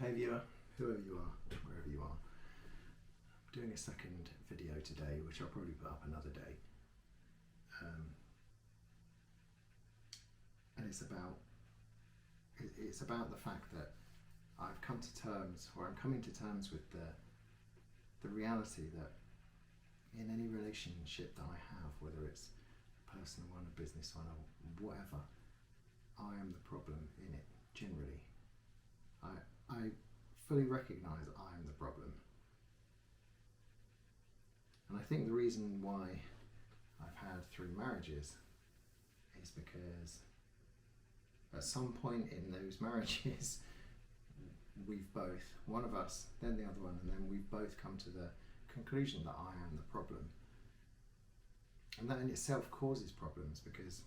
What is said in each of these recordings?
Hey viewer, whoever you are, wherever you are, I'm doing a second video today, which I'll probably put up another day. And it's about the fact that I've come to terms, or I'm coming to terms with the reality that in any relationship that I have, whether it's a personal one, a business one, or whatever, I am the problem in it, generally. I fully recognise I am the problem. And I think the reason why I've had 3 marriages is because at some point in those marriages, we've both, one of us, then the other one, and then we've both come to the conclusion that I am the problem. And that in itself causes problems because,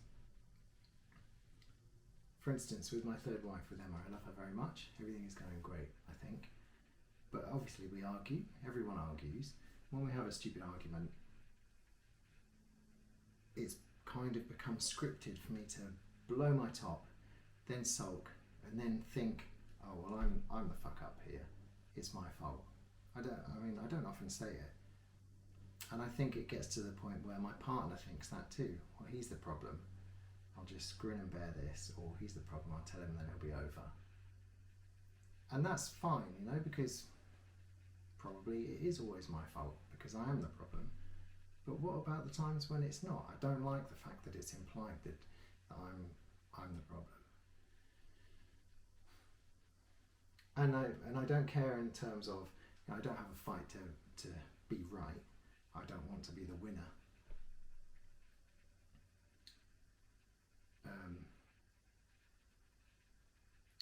for instance, with my third wife, with Emma, I love her very much. Everything is going great, I think. But obviously we argue. Everyone argues. When we have a stupid argument, it's kind of become scripted for me to blow my top, then sulk, and then think, oh well, I'm the fuck up here. It's my fault. I don't often say it. And I think it gets to the point where my partner thinks that too. Well, he's the problem. I'll just grin and bear this, or he's the problem, I'll tell him and then it'll be over. And that's fine, you know, because probably it is always my fault, because I am the problem. But what about the times when it's not? I don't like the fact that it's implied that I'm the problem. And I don't care in terms of, you know, I don't have a fight to be right. I don't want to be the winner.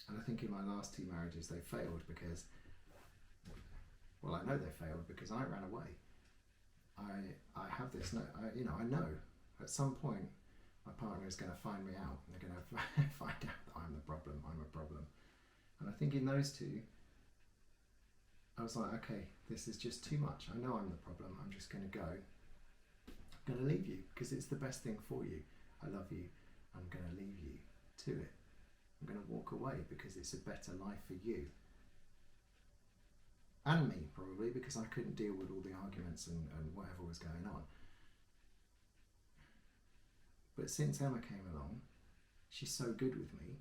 And I think in my last 2 marriages they failed because, well, I know they failed because I ran away. I have this, I know at some point my partner is going to find me out. They're going to find out that I'm the problem, I'm a problem. And I think in those 2, I was like, okay, this is just too much. I know I'm the problem. I'm just going to go. I'm going to leave you because it's the best thing for you. I love you. I'm going to leave you to it. I'm going to walk away because it's a better life for you. And me, probably, because I couldn't deal with all the arguments and whatever was going on. But since Emma came along, she's so good with me,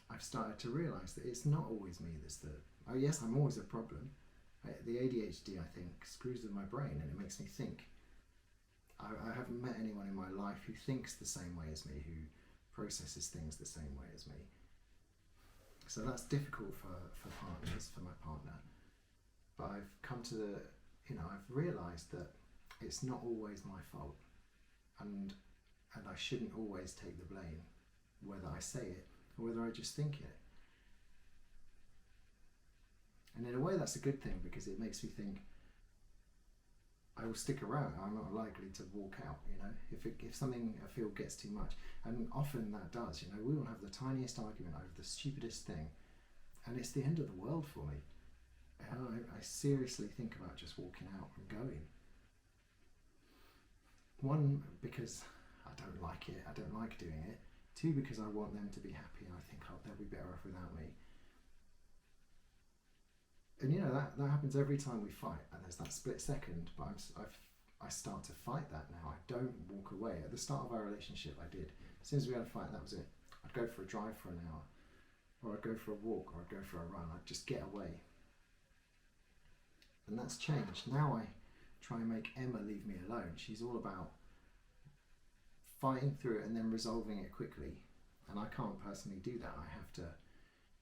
I've started to realise that it's not always me that's oh yes, I'm always a problem. The ADHD, I think, screws with my brain and it makes me think. I haven't met anyone in my life who thinks the same way as me, who processes things the same way as me. So that's difficult for partners, for my partner. But I've come to I've realised that it's not always my fault. And I shouldn't always take the blame, whether I say it or whether I just think it. And in a way that's a good thing because it makes me think I will stick around. I'm not likely to walk out, you know, if something I feel gets too much. And often that does, you know, we will have the tiniest argument over the stupidest thing and it's the end of the world for me. I seriously think about just walking out and going. 1, because I don't like it, I don't like doing it. 2, because I want them to be happy and I think, oh, they'll be better off without me. And you know, that happens every time we fight, and there's that split second, but I start to fight that now. I don't walk away. At the start of our relationship I did. As soon as we had a fight, that was it. I'd go for a drive for an hour, or I'd go for a walk, or I'd go for a run. I'd just get away. And that's changed. Now I try and make Emma leave me alone. She's all about fighting through it and then resolving it quickly. And I can't personally do that. I have to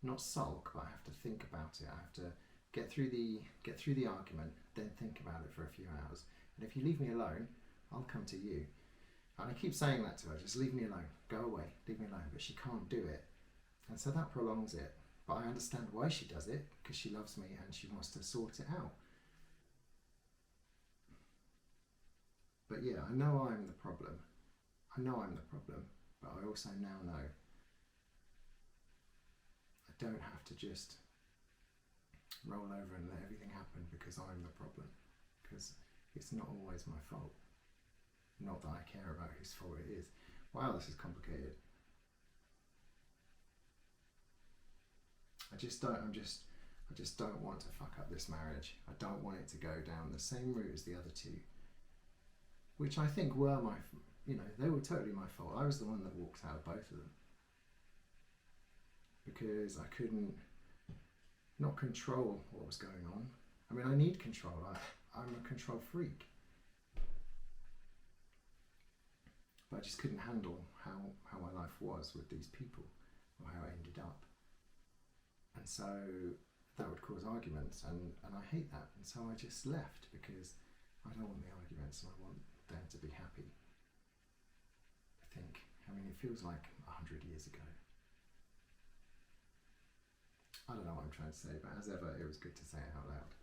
not sulk, but I have to think about it. I have to get through the argument, then think about it for a few hours. And if you leave me alone, I'll come to you. And I keep saying that to her, just leave me alone, go away, leave me alone. But she can't do it. And so that prolongs it. But I understand why she does it, because she loves me and she wants to sort it out. But yeah, I know I'm the problem. I know I'm the problem, but I also now know I don't have to just roll over and let everything happen because I'm the problem, because it's not always my fault. Not that I care about whose fault it is. Wow, this is complicated. I I just don't want to fuck up this marriage. I don't want it to go down the same route as the other two, which I think were they were totally my fault. I was the one that walked out of both of them because I couldn't not control what was going on. I mean, I need control. I'm a control freak. But I just couldn't handle how my life was with these people, or how it ended up. And so that would cause arguments, and I hate that. And so I just left because I don't want the arguments and I want them to be happy. I mean, it feels like 100 years ago. I don't know what I'm trying to say, but as ever, it was good to say it out loud.